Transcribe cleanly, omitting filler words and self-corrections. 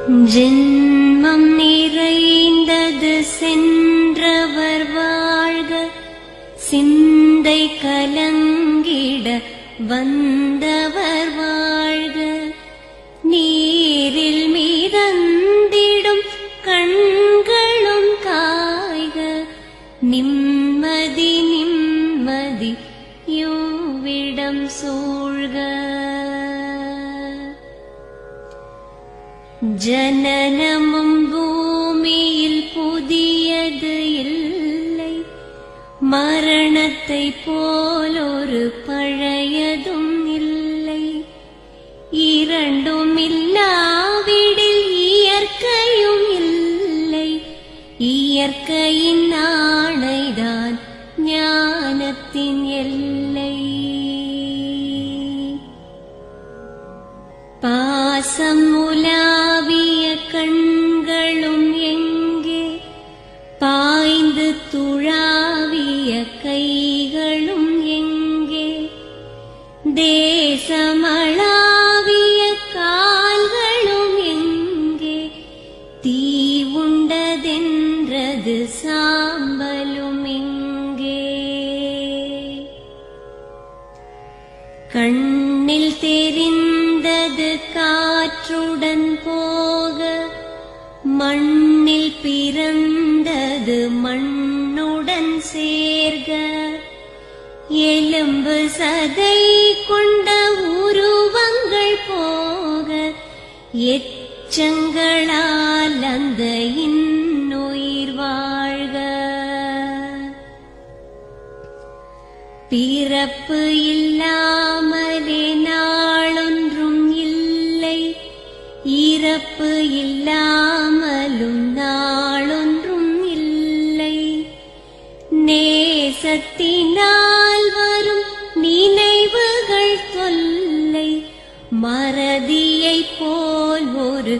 ஜென்மம் நிறைந்தது சென்றவர் வாழ்க, சிந்தை கலங்கிட வந்தவர் வாழ்க. நீரில் மிதந்திடும் கண்களும் காய்க, நிம்மதி நிம்மதி யோவிடம் சூழ்க. ஜனனமும் பூமியில் புதியது இல்லை, மரணத்தை போலொரு பழையதும் இல்லை. இரண்டும் இல்லாவிடில் இயற்கையும் இல்லை, இயற்கையின் ஆணைதான் ஞானத்தின் எல்லை. பாசம் உலாவிய கண்களும் எங்கே, பாய்ந்து துழாவிய கைகளும் எங்கே, தேசமளாவிய கால்களும் எங்கே, தீ உண்டதென்றது சாம்பலும் எங்கே. கண்ணில் தெரிந்தது காற்றுடன் போக, மண்ணில் பிறந்தது மண்ணுடன் சேர்க. எலும்பு சதை கொண்ட உருவங்கள் போக, எச்சங்களால் அந்த இன்னுயிர் வாழ்க. பிறப்பு இல்லாமலே நாளொன்றும் இல்லை, இறப்பு இல்லாமலும் நாளொன்றும் இல்லை. நேசத்தினால் வரும் நினைவுகள் தொல்லை, மறதியைப் போல் ஒரு